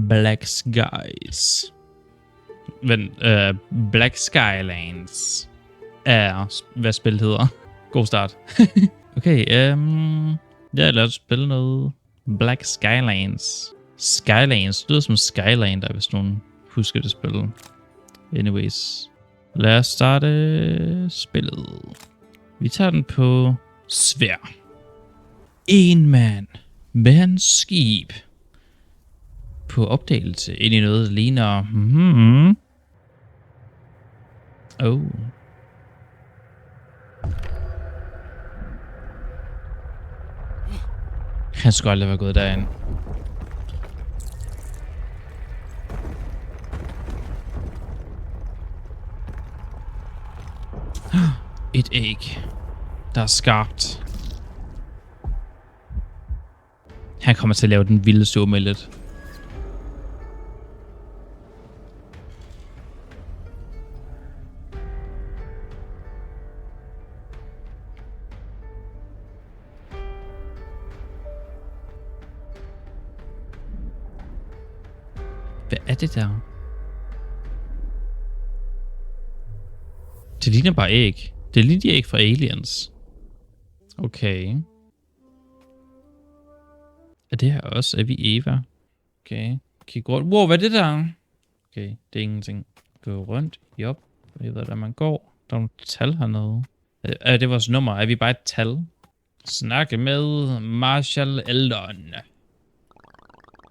Black Skies. Black Skylands er, hvad spillet hedder. God start. Okay, lad os spille noget Black Skylands. Skylands, det lyder som Skylander, hvis nogen husker det spil. Anyways, lad os starte spillet. Vi tager den på svær. En mand med hans skib på opdagelse ind i noget, der ligner... Oh. Han skulle aldrig være gået derind. Et æg, der er skarpt. Han kommer til at lave den vildeste omelet. Hvad er det der? Det ligner bare æg. Det ligner de æg fra Aliens. Okay. Er det her også? Er vi Eva? Okay. Kig rundt. Wow, hvad er det der? Okay, det er ingenting. Gå rundt. Jop. Jeg ved, der man går. Der er nogle tal hernede. Er det vores nummer? Er vi bare et tal? Snakke med Marshall Eldon.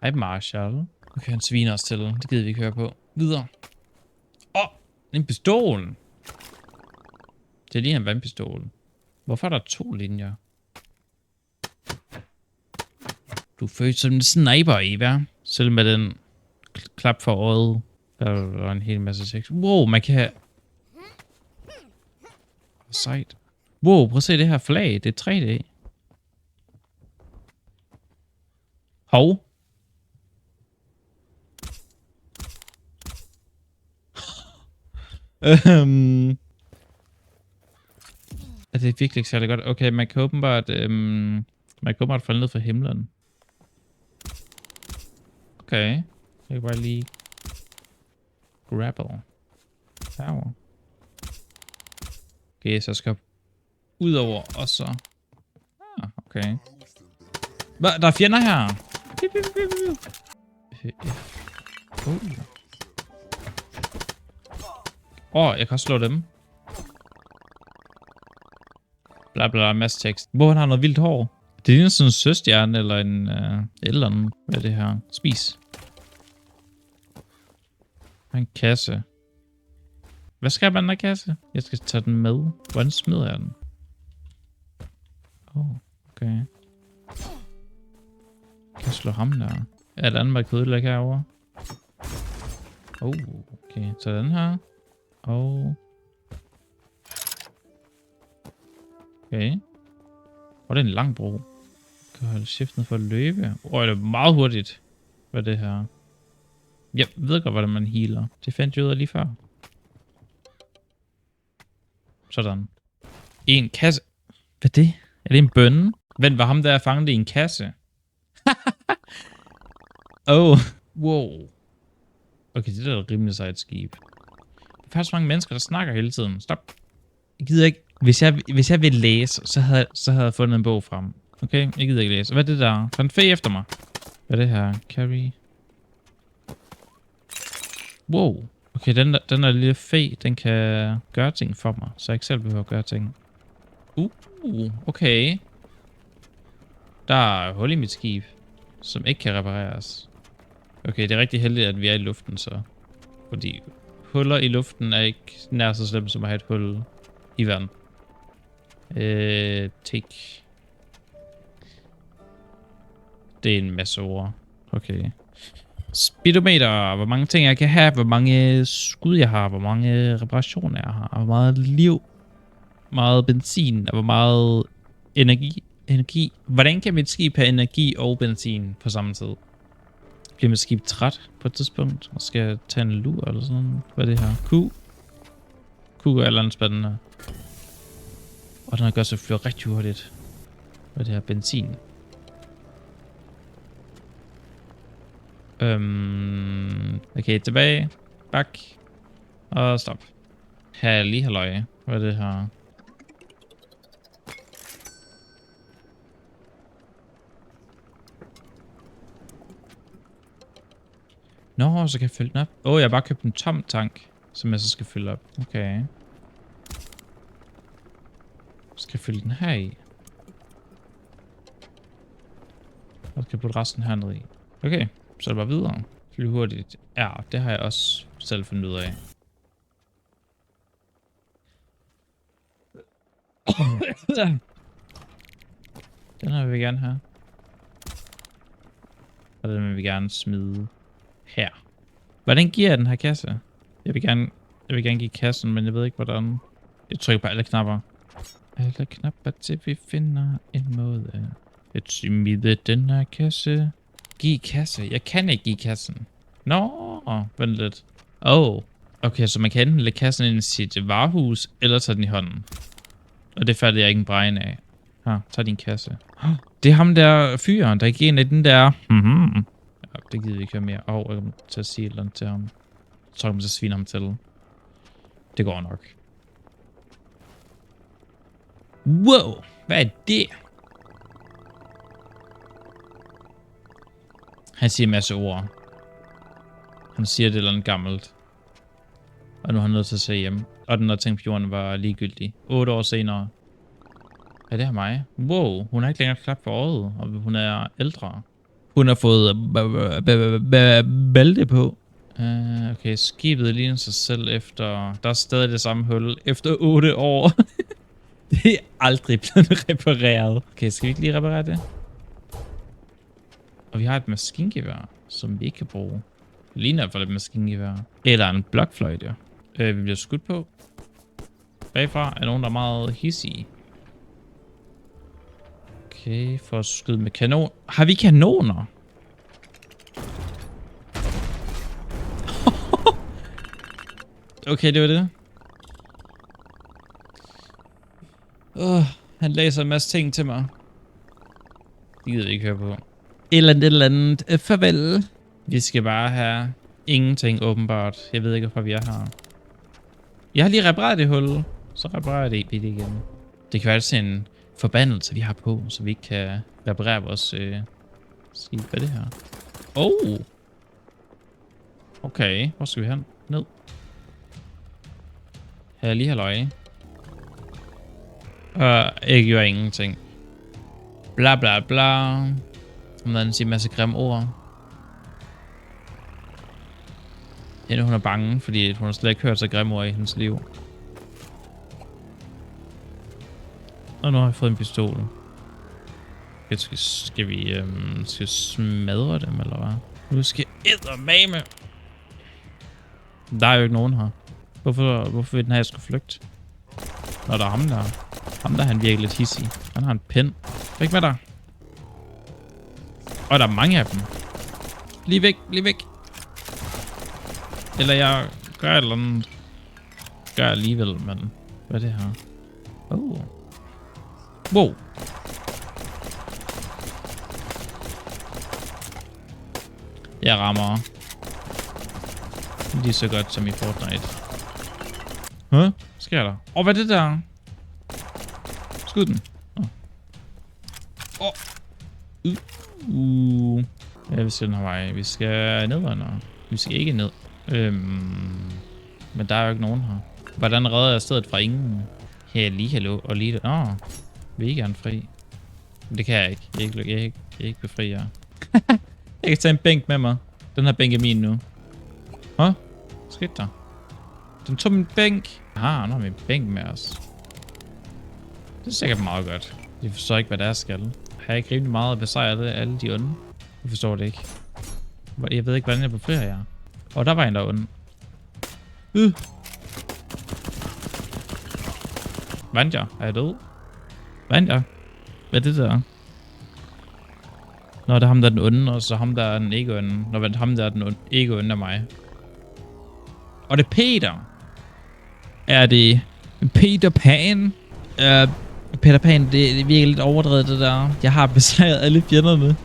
Hej Marshall. Okay, han sviner os til. Det gider vi ikke høre på. Videre. En pistol. Det er lige en vandpistol. Hvorfor er der 2 linjer? Du er født som en sniper, Eva. Selv med den klap for øjet. Der er en hel masse tekst. Wow, man kan have... Sejt. Wow, prøv at se det her flag. Det er 3D. Hov. Det er virkelig ikke særlig godt. Okay, man kan åbenbart falde ned fra himlen. Okay. Jeg kan bare lige... Grapple. Power. Okay, så skal jeg ud over, og så... Okay. Hvad? Der er fjender her! Jeg kan også slå dem. Bla bla, masse tekst. Hvor han har noget vildt hår. Det ligner sådan en søstjerne eller en eller andet. Hvad er det her? Spis. En kasse. Hvad skal man med kasse? Jeg skal tage den med. Hvordan smider jeg den? Okay. Kan jeg slå ham der? Er der andet, man kan ødelægge herovre? Okay. Så den her. Okay. Det er en lang bro. Kan holde shiften for at løbe. Det er meget hurtigt. Hvad er det her? Jeg ved godt, hvordan man healer. Det fandt jeg ud af lige før. Sådan. En kasse. Hvad er det? Er det en bønne? Hvem var ham der fanget i en kasse? Wow. Okay, det der er et rimelig sejt skib. Der er faktisk mange mennesker, der snakker hele tiden. Stop. Jeg gider ikke. Hvis jeg ville læse, så havde jeg fundet en bog frem. Okay, jeg gider ikke læse. Hvad er det der? Der er en fe efter mig. Hvad er det her? Carry. Wow. Okay, den der lille fe, den kan gøre ting for mig. Så jeg ikke selv behøver at gøre ting. Okay. Der er hul i mit skib, som ikke kan repareres. Okay, det er rigtig heldigt, at vi er i luften så. Fordi huller i luften er ikke nær så slemt som at have et hul i vand. Take. Det er en masse ord. Okay. Speedometer. Hvor mange ting jeg kan have. Hvor mange skud jeg har. Hvor mange reparationer jeg har. Hvor meget liv. Hvor meget benzin. Og hvor meget energi. Hvordan kan mit skib have energi og benzin på samme tid? Bliver mit skib træt på et tidspunkt? Og skal jeg tage en lur eller sådan noget? Hvad er det her? Q er et eller andet spændende. Og den har gjort sig flyve rigtig hurtigt. Hvad er det her? Benzin. Okay, tilbage. Bak. Og stop. Lige halløj. Hvad er det her? Nå, så kan jeg fylde den op. Jeg har bare købt en tom tank, som jeg så skal fylde op. Okay. Så skal jeg fylde den her i. Og så kan jeg putte resten hernede i. Okay, så er det bare videre. Flyve hurtigt. Ja, det har jeg også selv fundet ud af. Den her vil vi gerne have. Og den vil vi gerne smide her. Hvordan giver jeg den her kasse? Jeg vil gerne give kassen, men jeg ved ikke hvordan. Jeg trykker på alle knapper. Alle knapper til vi finder en måde. At smide den her kasse. Giv kasse. Jeg kan ikke give kassen. Nå, vent lidt. Okay, så man kan enten lægge kassen ind i sit varehus, eller tage den i hånden. Og det faldt jeg ikke en bregn af. Her, tag din kasse. Det er ham der fyren, der giver en af den der. Ja, det gider vi ikke høre mere. Jeg kommer til at sige et eller andet til ham. Jeg tror, jeg kommer til at svine ham til. Det går nok. Wow, hvad er det? Han siger en masse ord. Han siger det eller andet gammelt. Og nu er han nødt til at se hjem. Og den der ting på jorden var ligegyldig. 8 år senere. Er det her mig? Wow, hun har ikke længere klap på øjet. Og hun er ældre. Hun har fået bælte på. Okay, skibet ligner sig selv efter... Der er stadig det samme hul. Efter 8 år. Det er aldrig blevet repareret. Okay, skal vi ikke lige reparere det? Og vi har et maskingevær, som vi ikke kan bruge. Det ligner i hvert fald et maskingevær. Eller en blokfløjte. Vi bliver skudt på. Bagfra er nogen, der er meget hissige. Okay, for at skyde med kanon. Har vi kanoner? Okay, det var det. Han læser en masse ting til mig. Det gider vi ikke høre på. Et eller andet. Farvel. Vi skal bare have ingenting åbenbart. Jeg ved ikke, hvorfor vi er her. Jeg har lige repareret det hul. Så reparerer vi det igen. Det kan være sådan en forbandelse, vi har på, så vi ikke kan reparere vores skib. Hvad er det her? Okay, hvor skal vi hen? Ned. Her lige halløj. Jeg gjorde ingenting. Bla bla bla. Hun siger en masse grimme ord. Hun er bange, fordi hun har slet ikke hørt så grimme ord i hendes liv. Og nu har vi fået en pistol. Skal vi smadre dem, eller hvad? Nu skal eddermame. Der er jo ikke nogen her. Hvorfor vil den her, jeg skulle flygte? Nå, der er ham der. Ham der, han virker lidt hissig. Han har en pind. Væk med dig. Og der er mange af dem. Lige væk, lige væk. Eller jeg gør et eller andet. Gør alligevel, men... Hvad er det her? Wow. Jeg rammer. Lige så godt som i Fortnite. Hvad sker der? Hvad er det der? Skud den. Ja, vi skal den her vej. Vi skal ned under. Vi skal ikke ned. Men der er jo ikke nogen her. Hvordan redder jeg stedet fra ingen? Her lige hallo og lige der. Vi er gerne fri. Det kan jeg ikke. Jeg er ikke befri jer. Jeg kan tage en bænk med mig. Den her bænk er min nu. Hvad skete der? Den tog min bænk. Nu har vi en bænk med os. Det er sikkert meget godt. Jeg forstår ikke, hvad der skal. Har jeg ikke rimelig meget at besejre alle de onde? Jeg forstår det ikke. Jeg ved ikke, hvordan jeg befrier jer. Der var en, der onde. Vandt jeg? Er jeg død? Vandt jeg? Hvad er det der? Nå, det er ham, der er den onde, og så ham, der er den ikke onde. Nå, vent, ham, der er den ikke onde af mig. Og det er Peter. Er det Peter Pan? Peter Pan, det virker lidt overdrevet, det der. Jeg har besejret alle fjenderne.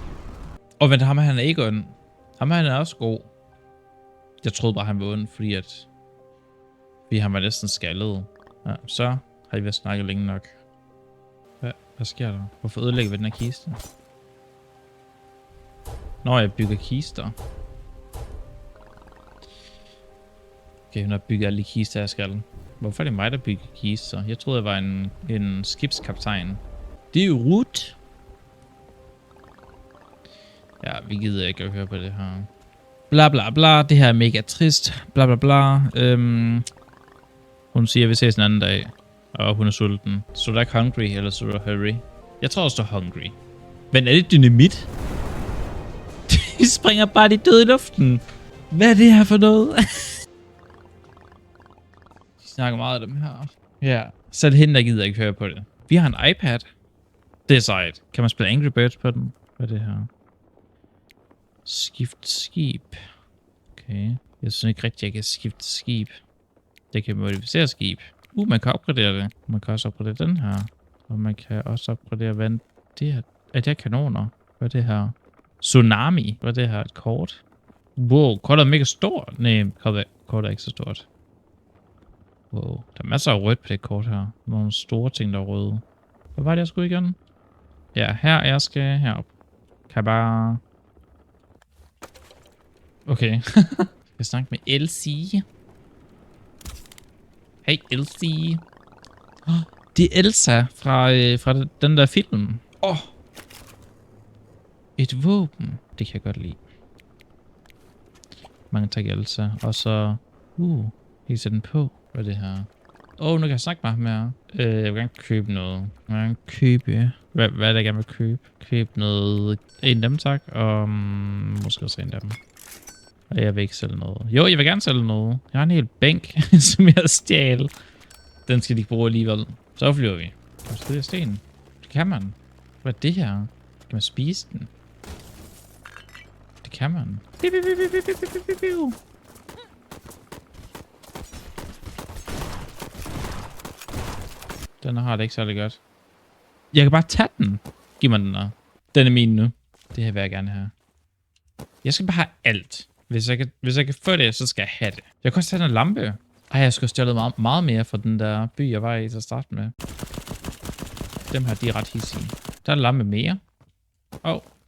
Og vent, ham, han er ikke onde. Jamen, han er også god. Jeg troede bare, han var ond, fordi han var næsten skaldet. Ja, så har I vist snakket længe nok. Hvad sker der? Hvorfor ødelægger vi den her kiste? Når jeg bygger kister. Okay, hun har bygget alle de kister, jeg skal. Hvorfor er det mig, der bygger kister? Jeg troede, jeg var en skibskaptajn. Det er jo Ruth. Ja, vi gider ikke at høre på det her. Bla bla bla, det her er mega trist. Bla bla bla. Hun siger, at vi ses en anden dag. Og hun er sulten. Så der ikke hungry, eller så der hurry? Jeg tror også, der er hungry. Men er det dynamit? De springer bare de døde i luften. Hvad er det her for noget? De snakker meget af dem her. Ja, selv hende, der gider ikke høre på det. Vi har en iPad. Det er sejt. Kan man spille Angry Birds på den? Hvad er det her? Skift skib. Okay. Jeg synes ikke rigtig, jeg kan skifte skib. Det kan modificere skib. Man kan opgradere det. Man kan også opgradere den her. Og man kan også opgradere vand. Det her. Er det her kanoner? Hvad er det her? Tsunami. Hvad er det her? Et kort? Wow, kortet er mega stort. Nej, kortet er ikke så stort. Wow, der er masser af rødt på det kort her. Nogle store ting, der er røde. Hvad var det, jeg skulle igen? Ja, her jeg skal herop. Kan jeg bare... Okay. Jeg skal snakke med Elsie. Hey, Elsie. Det er Elsa fra den der film. Et våben. Det kan jeg godt lide. Mange tak, Elsa. Og så... jeg sætte den på. Hvad er det her? Nu kan jeg snakke med ham her. Jeg vil gerne købe noget. Jeg vil gerne købe... Hvad er det, jeg gerne vil købe? Købe noget... En af dem, tak. Og... måske også en af dem. Og jeg vil ikke sælge noget. Jo, jeg vil gerne sælge noget. Jeg har en hel bænk, som jeg har stjælet. Den skal de ikke bruge alligevel. Så flyver vi. Kan man stille sten? Det kan man. Hvad er det her? Kan man spise den? Det kan man. Den har det ikke særlig godt. Jeg kan bare tage den. Giv mig den der. Den er min nu. Det her vil jeg gerne have. Jeg skal bare have alt. Hvis jeg kan få det, så skal jeg have det. Jeg kan også tage en lampe. Jeg skulle have stjålet meget mere fra den der by, jeg var i til at starte med. Dem her, de er ret hissige. Der er en lampe mere.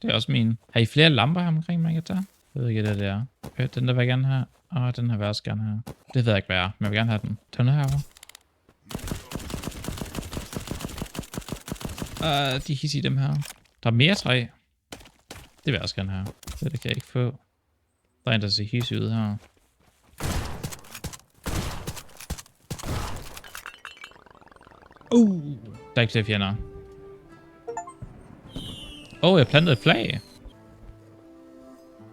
Det er også min. Har I flere lamper her omkring, man kan tage? Jeg ved ikke, hvad det er. Okay, den der vil jeg gerne have. Den her vil jeg også gerne have. Det ved jeg ikke, hvad er, men jeg vil gerne have den. Tag den herovre. De er hissige, dem her. Der er mere træ. Det vil jeg også gerne have. Det kan jeg ikke få. Der er en, der ser hissig ud her. Der er ikke flere fjender. Jeg plantede et flag.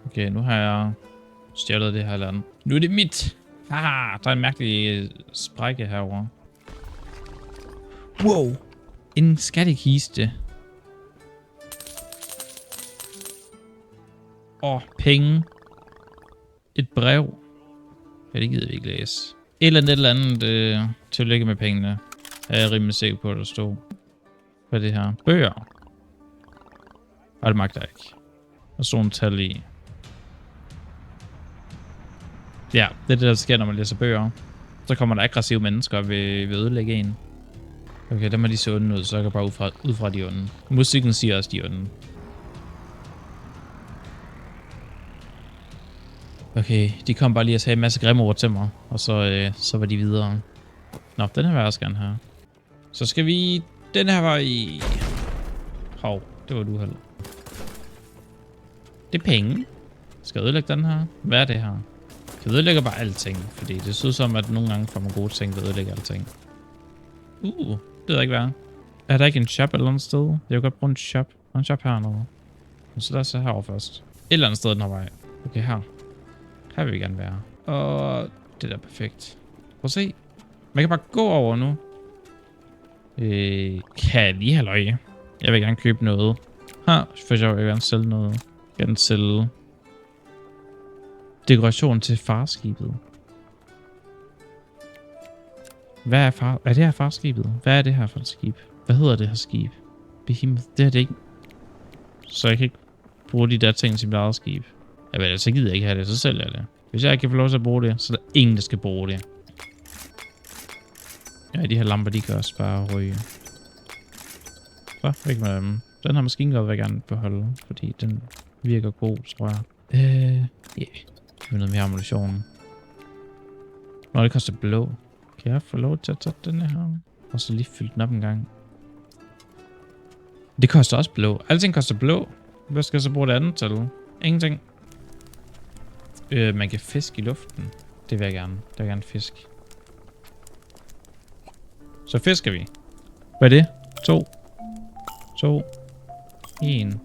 Okay, nu har jeg stjålet det her land. Nu er det mit. Der er en mærkelig sprække herovre. Wow. En skattekiste. Penge. Et brev. Ja, det gider vi ikke læse. Et eller andet tillykke med pengene. Er jeg rimelig sikker på, at der stod. Hvad er det her? Bøger. Det magter jeg ikke. Og sådan en tal i. Ja, det er det, der sker, når man læser bøger. Så kommer der aggressive mennesker og vil ødelægge en. Okay, der må de se onde ud, så jeg kan bare ud fra de onde. Musikken siger også de onde. Okay, de kom bare lige og sagde en masse grimme ord til mig. Og så var de videre. Nå, den her vil jeg også gerne have. Så skal vi... Den her var i... det var du held. Det er penge. Skal jeg ødelægge den her? Hvad er det her? Jeg ødelægger bare alting. Fordi det synes som, at nogle gange får man gode ting, der ødelægger alting. Det ved jeg ikke hvad. Er der ikke en shop et eller andet sted? Jeg vil godt bruge en shop. Der er en shop hernede. Så lad os se herovre først. Et eller andet sted den her vej. Okay, her. Her vil vi gerne være. Og det der er perfekt. Prøv at se. Man kan bare gå over nu. Kan jeg lige have løg? Jeg vil gerne købe noget. For jeg vil gerne sælge noget. Jeg vil gerne sælge dekoration til farskibet. Hvad er er det her farskibet? Hvad er det her for et skib? Hvad hedder det her skib? Behemoth. Det er det ikke. Så jeg kan ikke bruge de der ting til mit eget skib. Jamen, så gider jeg ikke have det, så sælger jeg det. Hvis jeg ikke kan få lov til at bruge det, så er der ingen, der skal bruge det. Ja, de her lamper, de kan også bare ryge. Så, væk med dem. Den her maskine vil jeg gerne beholde, fordi den virker god, tror jeg. Yeah. Det er noget mere ammunition. Nå, det koster blå. Kan jeg få lov til at tage den her? Og så lige fylde den op en gang. Det koster også blå. Alting koster blå. Hvad skal jeg så bruge det andet til? Ingenting. Man kan fiske i luften. Det vil jeg gerne. Der vil jeg gerne fisk. Så fisker vi. Hvad er det? 2. 2. 1.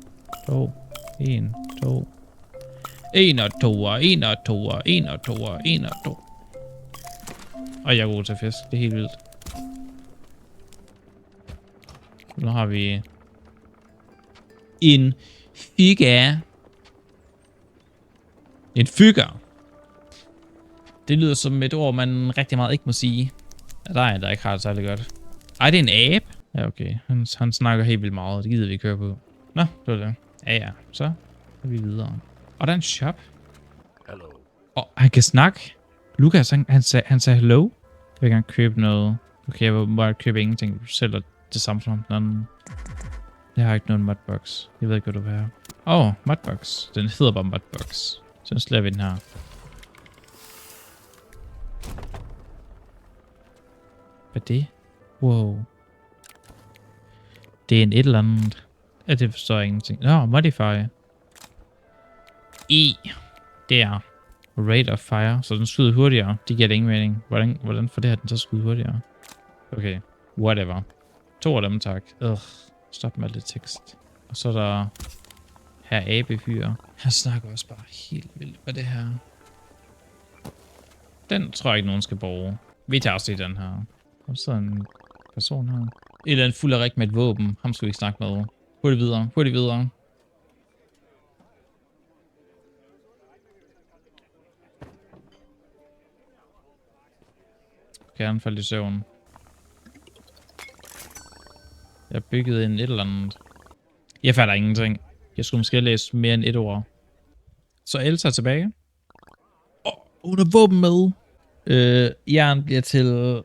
2. 1. 2. 1 og 2 og 1 og 2 og 1 og 2 og 1 og 2. Og jeg er god til fisk. Det er helt vildt. Nu har vi en fyger. En fyger. Det lyder som et ord, man rigtig meget ikke må sige. Ja, der er en, der ikke har det særlig godt. Ej, det er en abe. Ja, okay. Han snakker helt vildt meget. Det gider vi køre på. Nå, det var det. Ja. Så er vi videre. Og der er en shop. Hello. Og han kan snakke. Lukas, han sagde hello. Jeg vil gerne købe noget. Okay, jeg må bare købe ingenting. Du sælger det samme som den anden. Jeg har ikke nogen mudbox. Jeg ved ikke, hvad du vil have. Mudbox. Den hedder bare mudbox. Så slæber vi den her. Hvad er det? Wow. Det er en et eller andet. Ja, det forstår jeg ingenting. Nå, modify. Der. Rate of fire. Så den skyder hurtigere. Det giver det ingen mening. Hvordan får det her den så skyde hurtigere? Okay. Whatever. 2 af dem, tak. Stop med alt det tekst. Og så er der her abefyr. Han snakker også bare helt vildt. Hvad er det her? Den tror jeg ikke, nogen skal bruge. Vi tager også i den her. Og så en person her. Et eller andet fuld af rig med et våben. Ham skal vi ikke snakke med. Hurtigt videre. Hurtigt videre. Okay, han faldt i søvn. Jeg byggede en et eller andet. Jeg fatter ingenting. Jeg skulle måske læse mere end et ord. Så Elsa er tilbage. Hun har våben med. Jern bliver til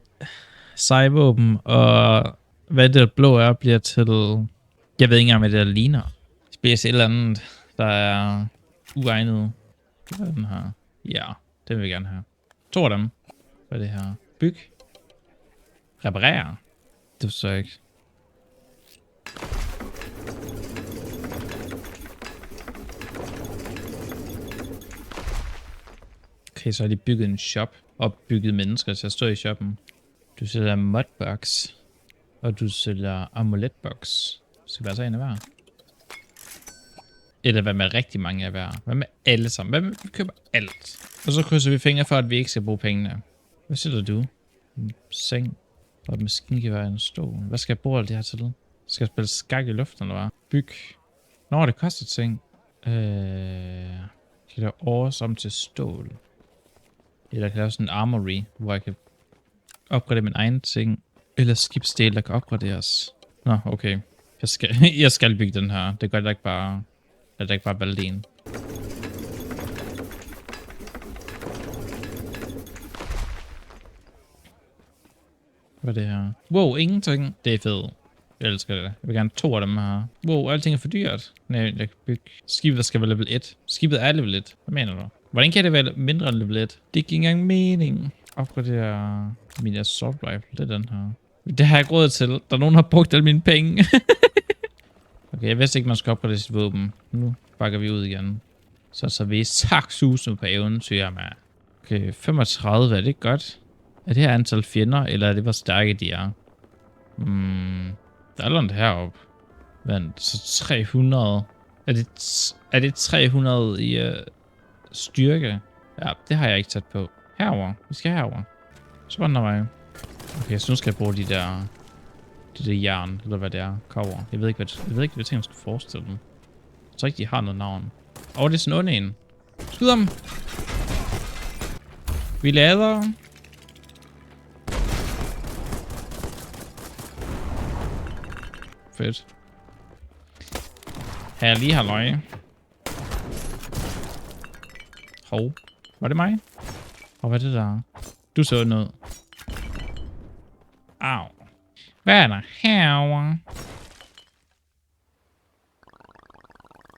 sejvåben, og hvad det blå er, bliver til... Jeg ved ikke engang, hvad det der ligner. Det bliver til et eller andet, der er uegnet. Hvad er den her? Ja, den vil jeg gerne have. 2 af dem. Hvad er det her? Byg. Reparere. Det forstår jeg ikke. Okay, så har de bygget en shop. Og bygget mennesker til at stå i shoppen. Du sælger modbox. Og du sælger amuletbox. Skal være så en af hver. Eller hvad med rigtig mange af hver. Hvad med alle sammen? Hvad med vi køber alt? Og så krydser vi fingre for, at vi ikke skal bruge pengene. Hvad sælger du? En seng. Og et maskingevær og en stol. Hvad skal jeg bruge alt det her til? Skal jeg spille skak i luften, eller hvad? Byg. Nå, det koster ting. Kan jeg åres om til stål? Eller kan jeg lave sådan en armory, hvor jeg kan opgradere min egen ting. Eller skibsdel, der kan opgraderes. Nå, okay. Jeg skal bygge den her. Det gør jeg ikke bare... Det er ikke bare baldin. Hvad er det her? Wow, ingenting. Det er fedt. Jeg elsker det. Jeg vil gerne 2 af dem her. Wow, alting er for dyrt. Nej, jeg kan bygge. Skibet skal være level 1. Skibet er level 1. Hvad mener du? Hvordan kan det være mindre end level 1? Det giver ikke engang mening. Opgradere min assault rifle. Det er den her. Det har jeg ikke råd til. Der er nogen, der har brugt alle mine penge. Okay, jeg vidste ikke, man skal opgradere sit våben. Nu bakker vi ud igen. Så vi saksuse på eventyr med. Okay, 35. Er det godt? Er det her antal fjender, eller er det, hvor stærke de er? Der er noget heroppe. Vent, så 300. Er det 300 i styrke? Ja, det har jeg ikke sat på. Herover. Vi skal herover. Så var den der vej. Okay, så nu skal jeg bruge de der jern, eller hvad det er. Cover. Jeg ved ikke, hvad jeg skal forestille dem. Jeg tror ikke, de har noget navn. Det er sådan ondt en. Skyd ham! Vi lader... Fedt. Her lige halløj. Hov. Var det mig? Og hvad er det der? Du så noget. Au. Hvad er der herovre?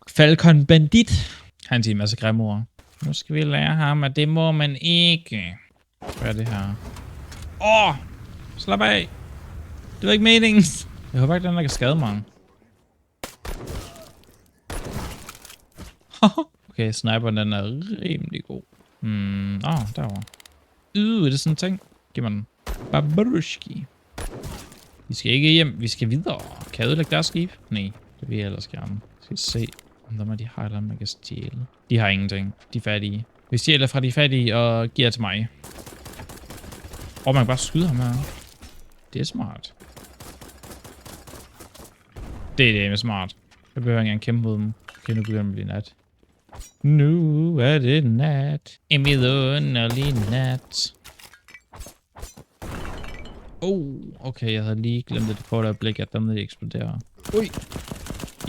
Falcon Bandit. Han siger en masse grimme ord. Nu skal vi lære ham, at det må man ikke. Hvad er det her? Slap af. Det var ikke meningen. Jeg håber ikke, den der kan skade mig. Okay, sniperen den er rimelig god. Derovre. Er det sådan en ting? Giv mig den. Babushki. Vi skal ikke hjem, vi skal videre. Kan jeg ødelægge deres skib? Nej, det vil jeg ellers gerne. Skal se, om der er de har, man kan stjæle. De har ingenting. De er fattige. Vi stjæler fra de fattige og giver til mig. Man kan bare skyde ham her. Det er smart. Det er smart. Jeg behøver ikke engang kæmpe mod dem. Okay, nu begynder det at blive nat. Nu er det nat. En vidunderlig nat. Okay, jeg havde lige glemt et kort øjeblik, at dem eksploderer. Ui!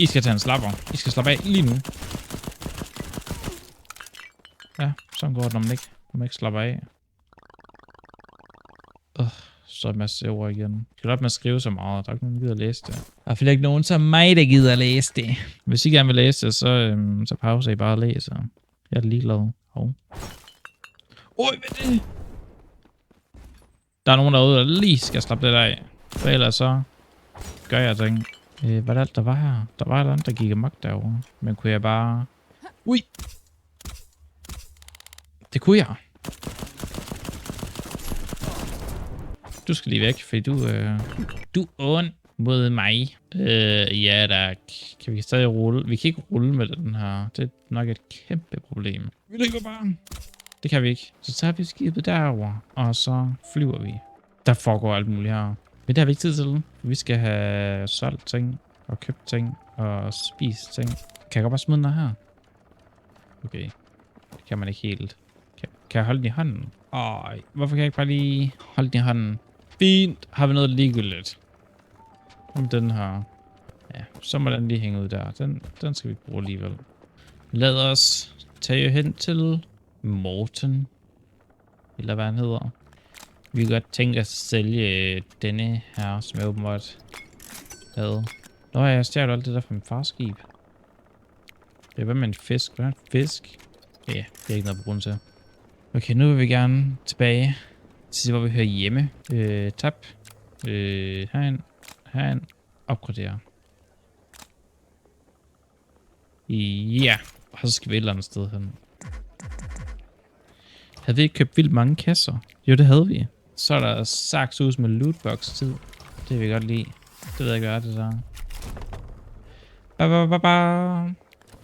I skal tage en slapper. I skal slappe af lige nu. Ja, sådan går det, når man ikke slapper af. Så er en masse ord igen. Jeg skal op med at skrive så meget. Der er ikke nogen, der gider at læse det. Der er i hvert fald ikke nogen som mig, der gider at læse det. Hvis I gerne vil læse det, så pauser I bare at læse. Jeg er ligeglad. Hvad er det? Der er nogen derude, der lige skal slappe det af. For ellers så gør jeg ting. Hvad er det, der var her? Der var et andet, der gik amok derovre. Men kunne jeg bare... Ui! Det kunne jeg. Du skal lige væk, fordi du er ond mod mig. Ja, der kan vi stadig rulle. Vi kan ikke rulle med den her. Det er nok et kæmpe problem. Vi løber bare. Det kan vi ikke. Så tager vi skibet derover, og så flyver vi. Der foregår alt muligt her. Men det har vi ikke tid til. Vi skal have solgt ting, og købt ting, og spist ting. Kan jeg godt bare smide den her? Okay. Det kan man ikke helt. Kan jeg holde den i hånden? Hvorfor kan jeg ikke bare lige holde den i hånden? Fint. Har vi noget ligegyldigt? Om den her. Ja, så må den lige hænge ud der. Den skal vi bruge alligevel. Lad os tage hen til Morten. Eller hvad han hedder. Vi kan godt tænke os at sælge denne her, som jeg åbenbart havde. Jeg stjal alt det der fra min fars skib. Det var med en fisk. Hvad er en fisk? Ja, det er ikke noget på grund til. Okay, nu vil vi gerne tilbage til hvor vi hører hjemme. Tab. Herind. Opgradere. Ja. Og så skal vi et eller andet sted hen. Havde vi ikke købt vildt mange kasser? Jo, det havde vi. Så er der saksus med lootbox-tid. Det vil vi godt lide. Det ved jeg ikke, hvad er det der.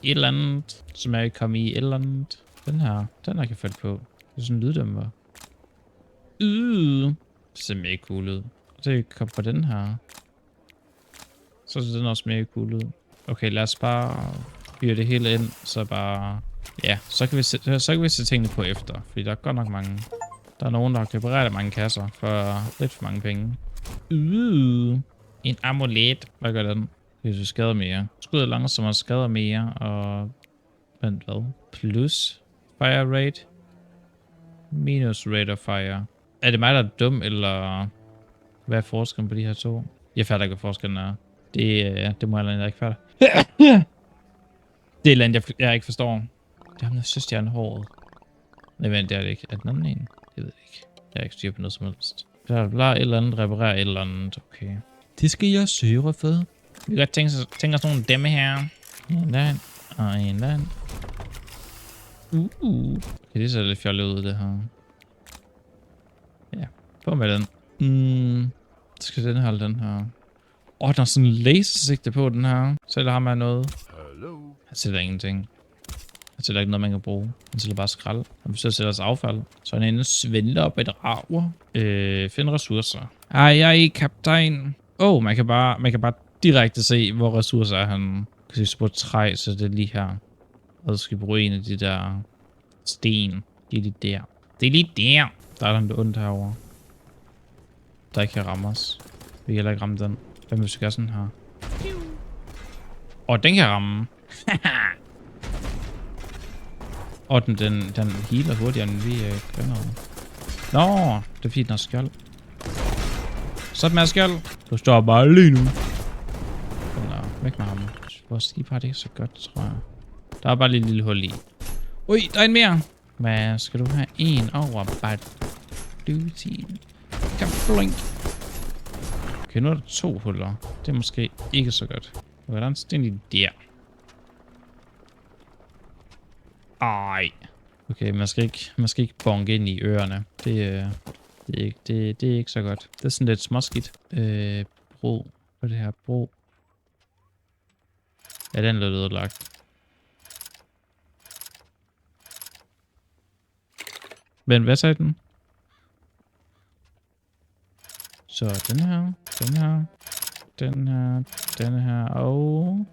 Et eller andet, som jeg ikke kom i. Et eller andet. Den her kan jeg falde på. Det er sådan en lyddæmper. Det ser mega cool ud. Så jeg kan på den her. Så ser den også mega cool ud. Okay, lad os bare fyre det hele ind. Så bare... Ja, så kan vi se tingene på efter. Fordi der er godt nok mange. Der er nogen, der har købt ret mange kasser for lidt for mange penge. En amulet. Hvad gør den? Hvis du skader mere. Skud langsommere skader mere. Og... Vent, hvad? Plus fire rate. Minus rate of fire. Er det mig, der er dum, eller... Hvad er forskellen på de her to? Jeg fatter ikke, hvad forskellen er. Det må jeg ikke fatte. Det er et eller andet, jeg ikke forstår. Det er ham, der søstjernehåret. Nej, men det er det ikke. Er den anden en? Det ved jeg ikke. Jeg har ikke styr på noget som helst. Bla bla, et eller andet, reparere et eller andet. Okay. Det skal jeg søge for. Vi kan godt tænke os nogle demme her. En land. Og en land. Okay, det ser lidt fjollet ud, det her. Ja, på med den. Så skal den holde den her. Der er sådan en lasersigte på den her. Sælger ham af noget. Han sælger ingenting. Han sælger ikke noget, man kan bruge. Han sælger bare skrald. Og hvis jeg sælger os affald, så er han inde og svindler op et rager. Find ressourcer. Jeg er ikke kaptajn. Man kan bare direkte se, hvor ressourcer er han. Kan se på træ, så det er lige her. Og så skal vi bruge en af de der sten. Det er lige der. Det er lige der. Der er den ondt herovre. Der ikke kan ramme os. Vi kan heller ikke ramme den. Hvad hvis vi gør sådan her? Den kan ramme. Og den healer hurtigere, end vi gør noget. Nå, det er fordi, den har skjold. Sådan med skjold. Du står bare lige nu. Eller væk med ham. Vores skib har det ikke så godt, tror jeg. Der er bare lige et lille hul i. Ui, der er en mere. Hvad skal du have? En over bare duty. Kan blink. Okay, nu er der 2 huller. Det er måske ikke så godt. Hvordan er den lige der? Ej. Okay, man skal ikke bonke ind i ørerne. Det er ikke så godt. Det er sådan lidt småskidt. Bro. Hvad er det her? Bro. Ja, den er lidt ødelagt. Men hvad sagde den? Så den her, den her og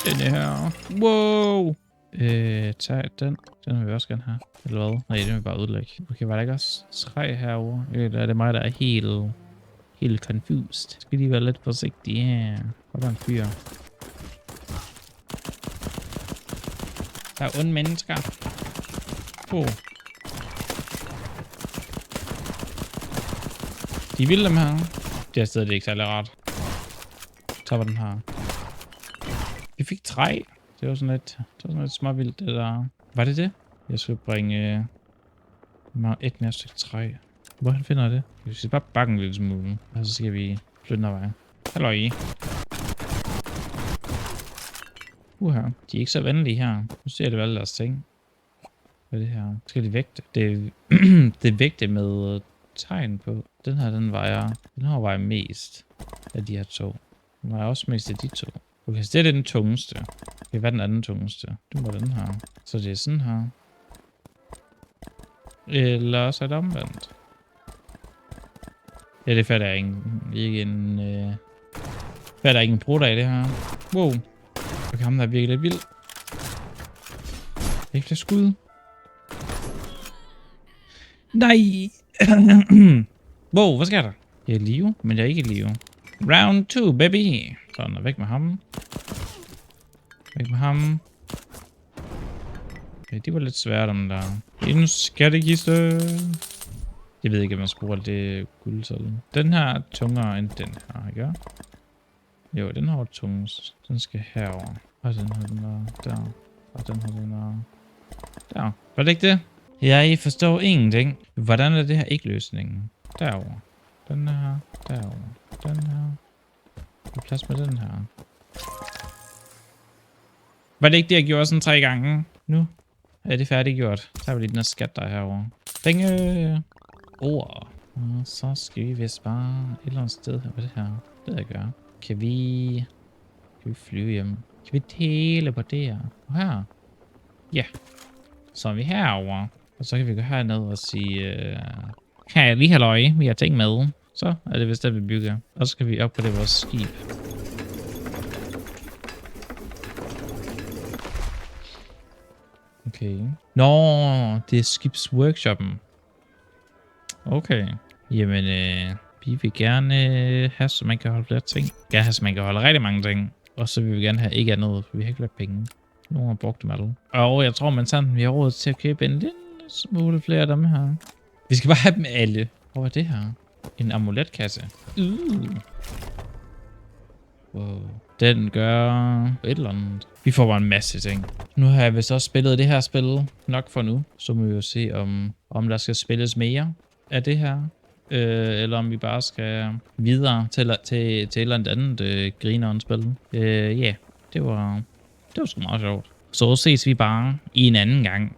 den her. Wow! Tag den. Den vil vi også gerne have. Eller hvad? Nej, den vil vi bare udlægge. Okay, var der ikke også 3 herovre? Eller er det mig, der er helt confused? Skal lige være lidt forsigtige her. Hvor er der en fyr? Der er onde mennesker. De vil dem her. Det er stadig ikke særlig rart. Så var den her. Vi fik 3. Det var sådan lidt småvildt, det der. Var det det? Jeg skal bringe et mere stykke træ. Hvor finder jeg det? Vi skal bare bakke en lille smule. Og så skal vi flytte den vej. Halløj. De er ikke så venlige her. Nu ser det alle deres ting. Hvad er det her? Skal de vægte? Det er vægte med tegn på. Den her vejer mest af de her 2. Den vejer også mest af de 2. Okay, så det er den tungeste. Okay, hvad er den anden tungeste? Det må den her. Så det er sådan her. Eller så er det omvendt. Ja, det fatter jeg ikke en... fatter ikke en brudt af det her. Wow. Okay, ham der er virkelig lidt vild. Ikke flere skud. Nej! Wow, hvad sker der? Jeg er i live, men jeg er ikke i live. Round 2, baby! Sådan, og væk med ham. Væk med ham. Okay, det var lidt svært om der. En skattekiste. Jeg ved ikke, om man skal bruge alt det guld sådan. Den her er tungere end den her, ikke? Jo, den har tungest. Den skal herover. Og den her, den der. Og den her, den der. Var det ikke det? Jeg forstår ingenting. Hvordan er det her ikke løsningen? Derover. Den her. Derover. Den her. Der er plads med den her. Var det ikke det, jeg gjorde sådan 3 gange? Nu er det færdiggjort. Så har vi lige den her skat, der er herovre. Penge! Ord. Og så skal vi vist bare et eller andet sted her. Hvad er det her? Det jeg gør. Kan vi flyve hjem? Kan vi teleportere? Og her? Ja. Så er vi herovre. Og så kan vi gå herned og sige... Kan jeg lige have løje? Vi har ting med. Så er det vist det, vi bygger. Og så skal vi op på det vores skib. Okay. Nå, det er skibsworkshoppen. Okay. Jamen, vi vil gerne have, så man kan holde flere ting. Gerne have, så man kan holde rigtig mange ting. Og så vil vi gerne have ikke andet, for vi har ikke flere penge. Nogen har brugt dem alle. Og jeg tror, man sandt, vi har råd til at købe en lille smule flere af dem her. Vi skal bare have dem alle. Hvor er det her? En amuletkasse. Wow. Den gør et eller andet. Vi får bare en masse ting. Nu har jeg vist også spillet det her spil nok for nu. Så må vi jo se, om der skal spilles mere af det her. Eller om vi bare skal videre til et eller andet grineren spil. Ja, det var sgu meget sjovt. Så ses vi bare i en anden gang.